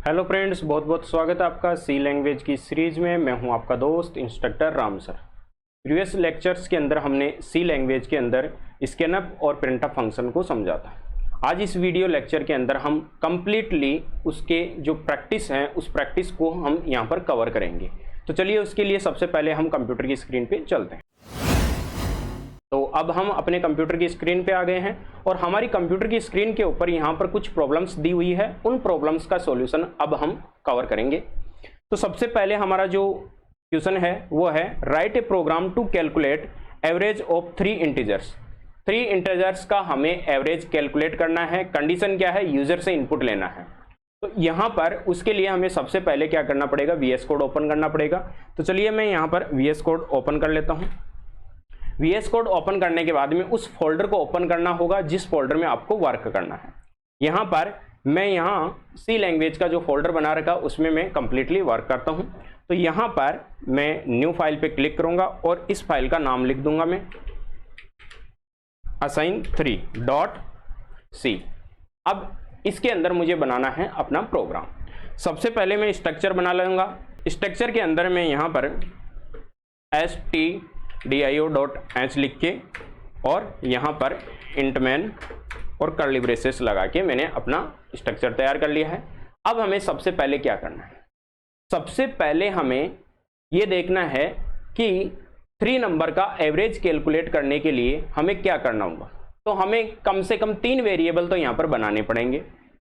Hello friends, बहुत बहुत स्वागत है आपका सी लैंग्वेज की सीरीज में। मैं हूं आपका दोस्त instructor Ram sir. Previous lectures के अंदर हमने सी लैंग्वेज के अंदर स्कैनअप और प्रिंटअप फंक्शन को समझा था। आज इस वीडियो लेक्चर के अंदर हम कंप्लीटली उसके जो प्रैक्टिस हैं उस प्रैक्टिस को हम यहाँ पर कवर करेंगे। तो चलिए उसके लिए सबसे पहले हम कंप्यूटर की स्क्रीन पर चलते हैं। तो अब हम अपने कंप्यूटर की स्क्रीन पे आ गए हैं और हमारी कंप्यूटर की स्क्रीन के ऊपर यहाँ पर कुछ प्रॉब्लम्स दी हुई है। उन प्रॉब्लम्स का सॉल्यूशन अब हम कवर करेंगे। तो सबसे पहले हमारा जो क्वेश्चन है वो है write a program to calculate average of 3 integers. 3 integers का हमें एवरेज कैलकुलेट करना है। कंडीशन क्या है? यूजर से इनपुट लेना है। तो यहाँ पर उसके लिए हमें सबसे पहले क्या करना पड़ेगा? VS कोड ओपन करना पड़ेगा। तो चलिए मैं यहाँ पर VS कोड ओपन कर लेता हूँ। VS कोड ओपन करने के बाद में उस फोल्डर को ओपन करना होगा जिस फोल्डर में आपको वर्क करना है। यहाँ पर मैं सी लैंग्वेज का जो फोल्डर बना रखा उसमें मैं कंप्लीटली वर्क करता हूँ। तो यहाँ पर मैं न्यू फाइल पे क्लिक करूँगा और इस फाइल का नाम लिख दूंगा मैं assign3.c। अब इसके अंदर मुझे बनाना है अपना प्रोग्राम। सबसे पहले मैं स्ट्रक्चर बना लूँगा। स्ट्रक्चर के अंदर मैं यहाँ पर stdio.h लिख के और यहाँ पर इंटमैन और कर्ली ब्रेसेस लगा के मैंने अपना स्ट्रक्चर तैयार कर लिया है। अब हमें सबसे पहले क्या करना है? सबसे पहले हमें ये देखना है कि 3 नंबर का एवरेज कैलकुलेट करने के लिए हमें क्या करना होगा। तो हमें कम से कम 3 वेरिएबल तो यहाँ पर बनाने पड़ेंगे।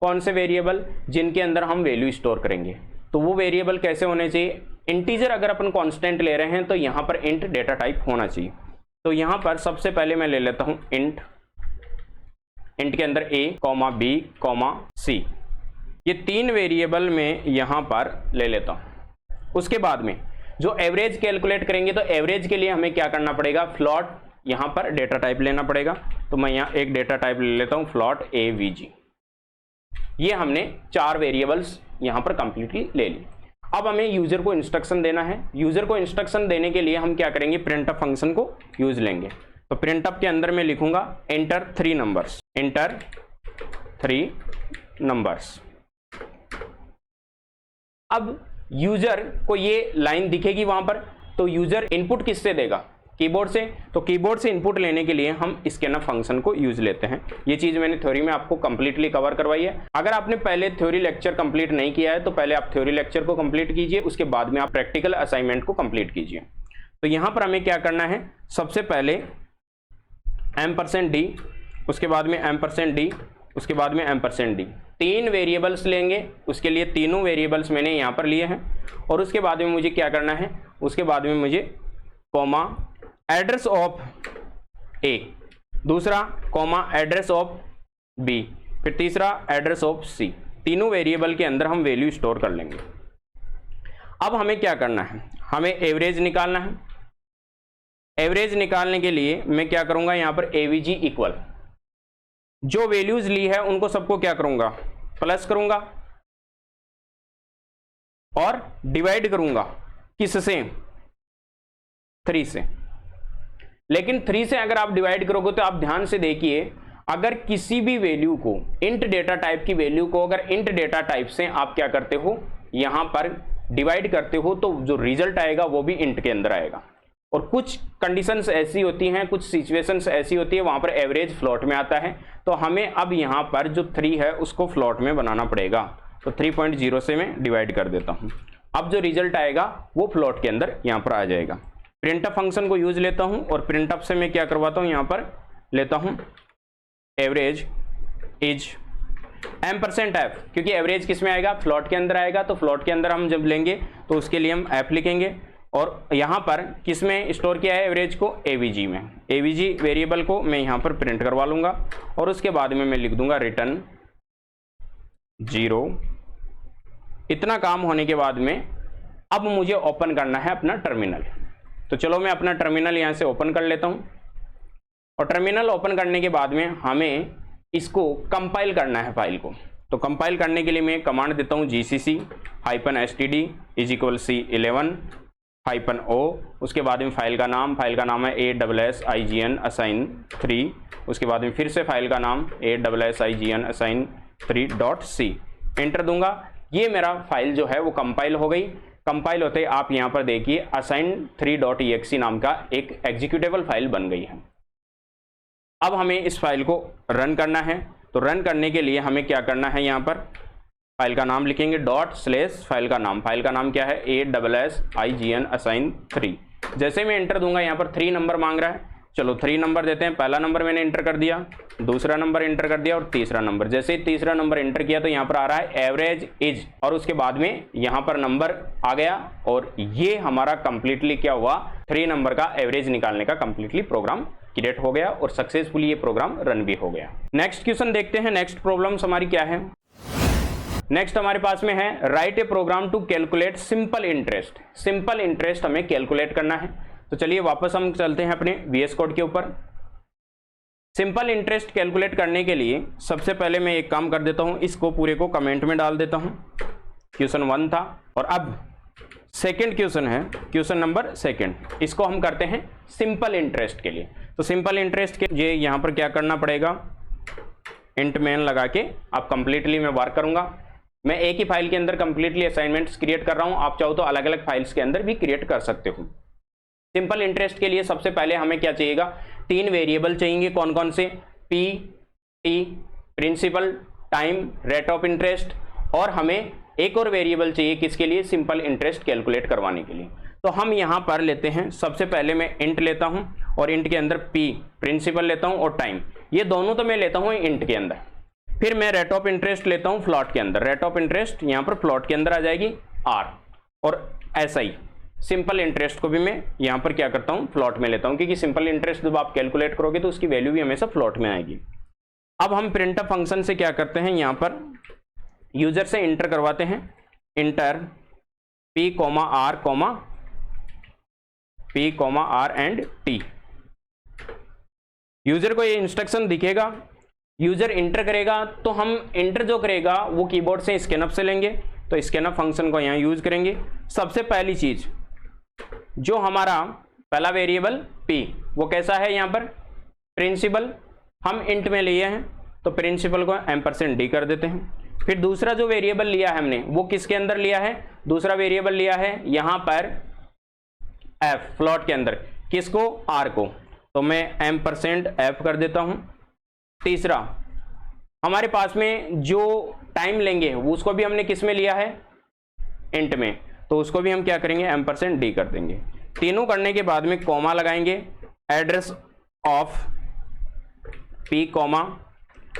कौन से वेरिएबल? जिनके अंदर हम वैल्यू स्टोर करेंगे। तो वो वेरिएबल कैसे होने चाहिए? इंटीजर अगर अपन कांस्टेंट ले रहे हैं तो यहाँ पर इंट डेटा टाइप होना चाहिए। तो यहाँ पर सबसे पहले मैं ले लेता हूँ इंट के अंदर a, b, c। ये 3 वेरिएबल में यहाँ पर ले लेता हूँ। उसके बाद में जो एवरेज कैलकुलेट करेंगे तो एवरेज के लिए हमें क्या करना पड़ेगा? फ्लॉट यहाँ पर डेटा टाइप लेना पड़ेगा। तो मैं यहाँ एक डेटा टाइप ले लेता हूँ फ्लॉट avg। ये हमने 4 वेरिएबल्स यहाँ पर कंप्लीटली ले ली। अब हमें यूजर को इंस्ट्रक्शन देना है। यूजर को इंस्ट्रक्शन देने के लिए हम क्या करेंगे? प्रिंटअप फंक्शन को यूज लेंगे। तो प्रिंटअप के अंदर मैं लिखूंगा एंटर 3 नंबर्स, एंटर 3 नंबर्स। अब यूजर को ये लाइन दिखेगी वहां पर। तो यूजर इनपुट किससे देगा? कीबोर्ड से। तो कीबोर्ड से इनपुट लेने के लिए हम स्कैनअप फंक्शन को यूज लेते हैं। ये चीज मैंने थ्योरी में आपको कंप्लीटली कवर करवाई है। अगर आपने पहले थ्योरी लेक्चर कंप्लीट नहीं किया है तो पहले आप थ्योरी लेक्चर को कंप्लीट कीजिए, उसके बाद में आप प्रैक्टिकल असाइनमेंट को कंप्लीट कीजिए। तो यहां पर हमें क्या करना है? सबसे पहले %d, उसके बाद में %d, उसके बाद में %d। 3 वेरिएबल्स लेंगे। उसके लिए तीनों वेरिएबल्स मैंने यहाँ पर लिए हैं। और उसके बाद में मुझे क्या करना है? उसके बाद में मुझे कॉमा एड्रेस ऑफ a, दूसरा कॉमा एड्रेस ऑफ b, फिर तीसरा एड्रेस ऑफ c। तीनों वेरिएबल के अंदर हम वैल्यू स्टोर कर लेंगे। अब हमें क्या करना है? हमें एवरेज निकालना है। एवरेज निकालने के लिए मैं क्या करूंगा? यहाँ पर avg इक्वल जो वैल्यूज ली है उनको सबको क्या करूंगा? प्लस करूंगा और डिवाइड करूंगा किससे? 3 से। लेकिन 3 से अगर आप डिवाइड करोगे तो आप ध्यान से देखिए, अगर किसी भी वैल्यू को इंट डेटा टाइप की वैल्यू को अगर इंट डेटा टाइप से आप क्या करते हो? यहां पर डिवाइड करते हो तो जो रिजल्ट आएगा वो भी इंट के अंदर आएगा। और कुछ कंडीशंस ऐसी होती हैं, कुछ सिचुएशंस ऐसी होती है वहां पर एवरेज फ्लोट में आता है। तो हमें अब यहां पर जो 3 है उसको फ्लोट में बनाना पड़ेगा। तो 3.0 से मैं डिवाइड कर देता हूं। अब जो रिजल्ट आएगा वो फ्लोट के अंदर यहां पर आ जाएगा। प्रिंटअप फंक्शन को यूज लेता हूं और प्रिंटअप से मैं क्या करवाता हूं? यहां पर लेता हूं एवरेज इज %f, क्योंकि एवरेज किस में आएगा? फ्लोट के अंदर आएगा। तो फ्लोट के अंदर हम जब लेंगे तो उसके लिए हम f लिखेंगे। और यहां पर किस में स्टोर किया है एवरेज को? avg में। avg वेरिएबल को मैं यहां पर प्रिंट करवा लूंगा और उसके बाद में मैं लिख दूंगा रिटर्न 0। इतना काम होने के बाद में अब मुझे ओपन करना है अपना टर्मिनल। तो चलो मैं अपना टर्मिनल यहां से ओपन कर लेता हूं। और टर्मिनल ओपन करने के बाद में हमें इसको कंपाइल करना है फाइल को। तो कंपाइल करने के लिए मैं कमांड देता हूं gcc-std C11-o। उसके बाद में फाइल का नाम है ASSIGN assign3। उसके बाद में फिर से फाइल का नाम ASSIGN assign3.c। एंटर दूंगा। ये मेरा फाइल जो है वो कंपाइल हो गई। कंपाइल होते ही आप यहाँ पर देखिए assign3.exe नाम का एक एग्जीक्यूटेबल फाइल बन गई है। अब हमें इस फाइल को रन करना है, तो रन करने के लिए हमें क्या करना है, यहाँ पर फाइल का नाम लिखेंगे // फाइल का नाम क्या है, ASSIGN assign3। जैसे मैं एंटर दूंगा यहाँ पर 3 नंबर मांग रहा है, चलो 3 नंबर देते हैं। पहला नंबर मैंने एंटर कर दिया, दूसरा नंबर एंटर कर दिया और तीसरा नंबर। जैसे ही तीसरा नंबर एंटर किया तो यहाँ पर आ रहा है एवरेज इज, और उसके बाद में यहाँ पर नंबर आ गया और ये हमारा कंप्लीटली क्या हुआ, 3 नंबर का एवरेज निकालने का कंप्लीटली प्रोग्राम क्रिएट हो गया और सक्सेसफुली ये प्रोग्राम रन भी हो गया। नेक्स्ट क्वेश्चन देखते हैं, नेक्स्ट प्रॉब्लम्स हमारी क्या है। नेक्स्ट हमारे पास में है write a program to calculate simple interest. Simple interest हमें कैलकुलेट करना है, तो चलिए वापस हम चलते हैं अपने VS कोड के ऊपर। सिंपल इंटरेस्ट कैलकुलेट करने के लिए सबसे पहले मैं एक काम कर देता हूं, इसको पूरे को कमेंट में डाल देता हूं। क्वेश्चन 1 था और अब सेकंड क्वेश्चन है, क्वेश्चन नंबर 2। इसको हम करते हैं सिंपल इंटरेस्ट के लिए। तो सिंपल इंटरेस्ट के लिए यहां पर क्या करना पड़ेगा, इंट मेन लगा के आप कंप्लीटली मैं वर्क करूंगा। मैं एक ही फाइल के अंदर कंप्लीटली असाइनमेंट्स क्रिएट कर रहा हूं, आप चाहो तो अलग अलग फाइल्स के अंदर भी क्रिएट कर सकते हो। सिंपल इंटरेस्ट के लिए सबसे पहले हमें क्या चाहिएगा, 3 वेरिएबल चाहिए। कौन कौन से, P, T, principal, time, rate of interest, और हमें एक और वेरिएबल चाहिए किसके लिए, सिंपल इंटरेस्ट कैलकुलेट करवाने के लिए। तो हम यहां पर लेते हैं, सबसे पहले मैं इंट लेता हूं और इंट के अंदर P प्रिंसिपल लेता हूं और टाइम, ये दोनों तो मैं लेता हूं इंट के अंदर। फिर मैं रेट ऑफ इंटरेस्ट लेता हूं फ्लॉट के अंदर, रेट ऑफ इंटरेस्ट यहां पर फ्लॉट के अंदर आ जाएगी R, और ऐसा ही सिंपल इंटरेस्ट को भी मैं यहां पर क्या करता हूं, फ्लॉट में लेता हूं, क्योंकि सिंपल इंटरेस्ट जब आप कैलकुलेट करोगे तो उसकी वैल्यू भी हमेशा फ्लॉट में आएगी। अब हम प्रिंटफ फंक्शन से क्या करते हैं, यहां पर यूजर से इंटर करवाते हैं, inter P, R and T। User को ये इंस्ट्रक्शन दिखेगा, यूजर इंटर करेगा तो हम इंटर जो करेगा वो कीबोर्ड से स्कैनअप से लेंगे, तो स्कैनअप फंक्शन को यहाँ यूज करेंगे। सबसे पहली चीज जो हमारा पहला वेरिएबल P वो कैसा है, यहाँ पर प्रिंसिपल हम इंट में लिए हैं तो प्रिंसिपल को $d कर देते हैं। फिर दूसरा जो वेरिएबल लिया है हमने वो किसके अंदर लिया है, दूसरा वेरिएबल लिया है यहाँ पर F फ्लॉट के अंदर, किसको, R को, तो मैं $f कर देता हूं। तीसरा हमारे पास में जो टाइम लेंगे उसको भी हमने किस में लिया है, इंट में, तो उसको भी हम क्या करेंगे, $d कर देंगे। तीनों करने के बाद में कॉमा लगाएंगे, address of P,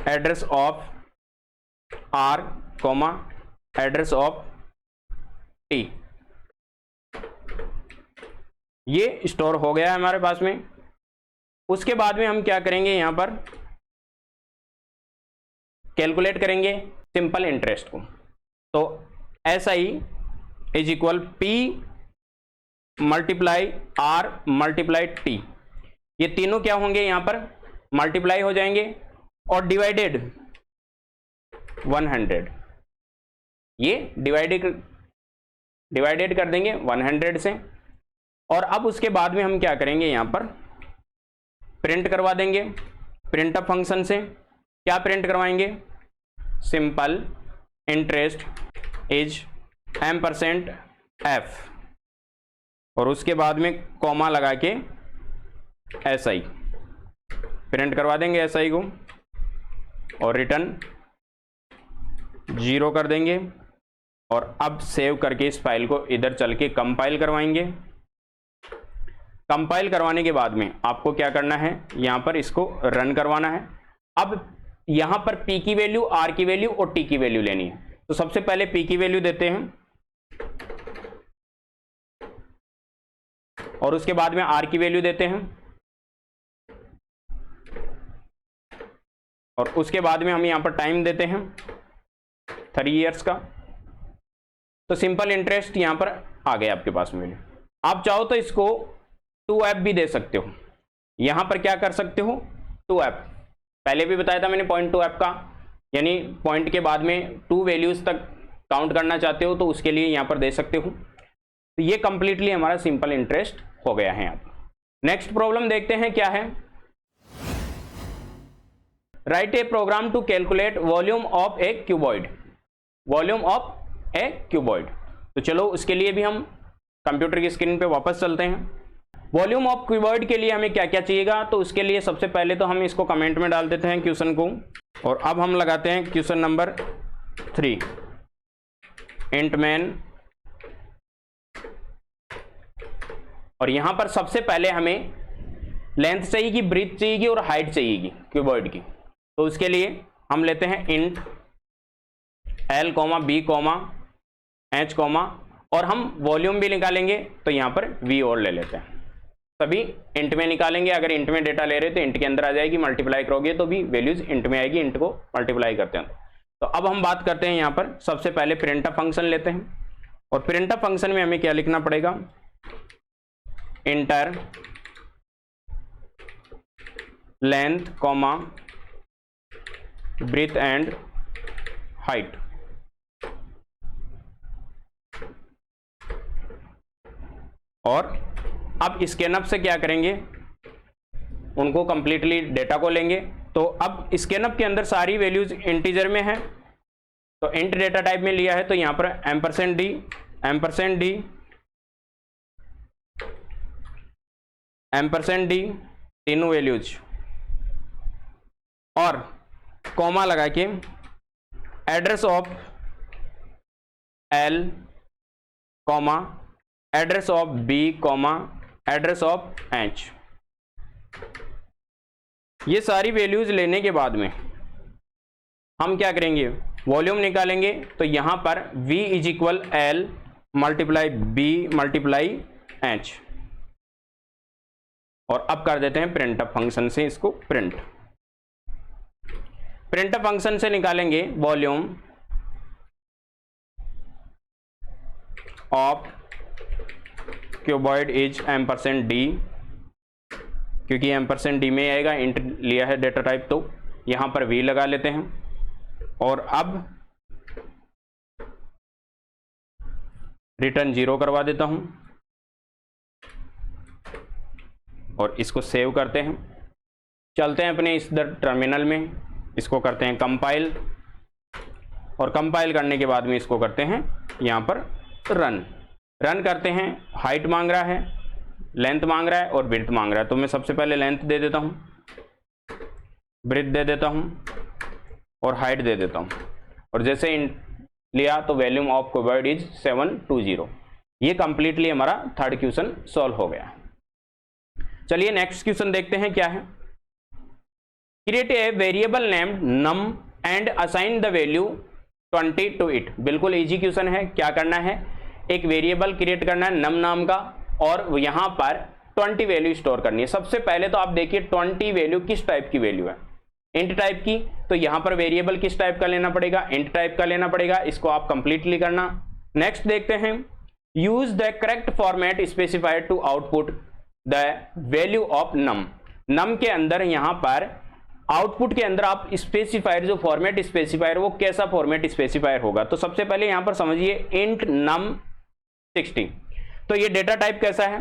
address of R, address of T। ये स्टोर हो गया है हमारे पास में। उसके बाद में हम क्या करेंगे, यहां पर कैलकुलेट करेंगे सिंपल इंटरेस्ट को, तो SI is equal P multiply R multiply T, ये तीनों क्या होंगे, यहां पर मल्टीप्लाई हो जाएंगे और डिवाइडेड 100, ये डिवाइडेड कर देंगे 100 से। और अब उसके बाद में हम क्या करेंगे, यहां पर प्रिंट करवा देंगे प्रिंटअप फंक्शन से। क्या प्रिंट करवाएंगे, सिंपल इंटरेस्ट इज $f, और उसके बाद में कॉमा लगा के SI प्रिंट करवा देंगे SI को, और रिटर्न 0 कर देंगे। और अब सेव करके इस फाइल को इधर चल के कंपाइल करवाएंगे। कंपाइल करवाने के बाद में आपको क्या करना है, यहां पर इसको रन करवाना है। अब यहां पर P की वैल्यू, R की वैल्यू और T की वैल्यू लेनी है, तो सबसे पहले P की वैल्यू देते हैं और उसके बाद में R की वैल्यू देते हैं, और उसके बाद में हम यहां पर टाइम देते हैं 3 इयर्स का। तो सिंपल इंटरेस्ट यहां पर आ गया आपके पास में वैल्यू। आप चाहो तो इसको 2f भी दे सकते हो, यहां पर क्या कर सकते हो, 2f, पहले भी बताया था मैंने .2f का, यानी पॉइंट के बाद में 2 वैल्यूज तक काउंट करना चाहते हो तो उसके लिए यहां पर दे सकते हो। तो ये कंप्लीटली हमारा सिंपल इंटरेस्ट हो गया है यहाँ पर। नेक्स्ट प्रॉब्लम देखते हैं क्या है, write a program to calculate volume of a cuboid. Volume of a cuboid. तो चलो उसके लिए भी हम कंप्यूटर की स्क्रीन पे वापस चलते हैं। वॉल्यूम ऑफ क्यूबॉइड के लिए हमें क्या क्या चाहिएगा, तो उसके लिए सबसे पहले तो हम इसको कमेंट में डाल देते हैं क्वेश्चन को, और अब हम लगाते हैं क्वेश्चन नंबर 3, इंट मैन। और यहां पर सबसे पहले हमें लेंथ चाहिएगी, ब्रीथ चाहिएगी और हाइट चाहिएगी क्यूबॉइड की। तो उसके लिए हम लेते हैं int L comma B comma H comma, और हम वॉल्यूम भी निकालेंगे तो यहां पर वी और ले लेते हैं। सभी इंट में निकालेंगे। अगर इंट में डेटा ले रहे तो इंट के अंदर आ जाएगी, मल्टीप्लाई करोगे तो भी वैल्यूज इंट में आएगी, इंट को मल्टीप्लाई करते हैं। तो अब हम बात करते हैं यहाँ पर सबसे पहले प्रिंटफ फंक्शन लेते हैं, और प्रिंटफ फंक्शन में हमें क्या लिखना पड़ेगा, enter length comma breadth and height. और अब स्कैनअप से क्या करेंगे, उनको कंप्लीटली डेटा को लेंगे। तो अब स्कैनअप के अंदर सारी वैल्यूज इंटीजर में है, तो इंट डेटा टाइप में लिया है, तो यहां पर %d %d तीनों वैल्यूज, और कॉमा लगा के address of L comma address of B comma address of H. ये सारी वैल्यूज लेने के बाद में हम क्या करेंगे, वॉल्यूम निकालेंगे। तो यहां पर v is equal L multiply B multiply H, और अब कर देते हैं प्रिंटफ फंक्शन से इसको प्रिंट। प्रिंटफ फंक्शन से निकालेंगे volume of cuboid is %d, क्योंकि %d में आएगा, इंट लिया है डेटा टाइप, तो यहां पर v लगा लेते हैं। और अब रिटर्न 0 करवा देता हूं, और इसको सेव करते हैं। चलते हैं अपने इस टर्मिनल में, इसको करते हैं कंपाइल, और कंपाइल करने के बाद में इसको करते हैं यहां पर रन करते हैं। हाइट मांग रहा है, लेंथ मांग रहा है और ब्रीथ मांग रहा है, तो मैं सबसे पहले लेंथ दे देता हूं, ब्रीथ दे देता हूं और हाइट दे देता हूं, और जैसे लिया तो वॉल्यूम ऑफ क्यूबॉइड इज 720। ये कंप्लीटली हमारा थर्ड क्वेश्चन सॉल्व हो गया। चलिए नेक्स्ट क्वेश्चन देखते हैं क्या है। Create a variable named num and assign the value 20 to it. बिल्कुल इजी क्वेश्चन है। क्या करना है, एक वेरिएबल क्रिएट करना है नम नाम का, और यहां पर 20 वैल्यू स्टोर करनी है। सबसे पहले तो आप देखिए 20 वैल्यू किस टाइप की वैल्यू है, इंट टाइप की, तो यहां पर वेरिएबल किस टाइप का लेना पड़ेगा, इंट टाइप का लेना पड़ेगा। इसको आप कंप्लीटली करना। नेक्स्ट देखते हैं, use the correct format specified to output the value of num. Num के अंदर यहां पर आउटपुट के अंदर आप स्पेसिफायर, जो फॉर्मेट स्पेसिफायर, वो कैसा फॉर्मेट स्पेसिफायर होगा। तो सबसे पहले यहां पर समझिए इंट नम 60, तो ये डेटा टाइप कैसा है,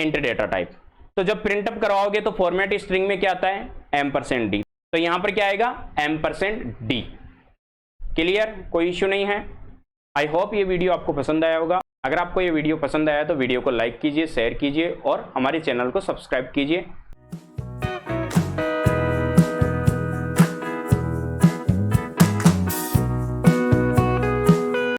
इंट डेटा टाइप। तो जब प्रिंटअप करवाओगे तो फॉर्मेट स्ट्रिंग में क्या आता है, %d, तो यहां पर क्या आएगा %d। क्लियर, कोई इश्यू नहीं है। आई होप ये वीडियो आपको पसंद आया होगा। अगर आपको ये वीडियो पसंद आया तो वीडियो को लाइक कीजिए, शेयर कीजिए और हमारे चैनल को सब्सक्राइब कीजिए।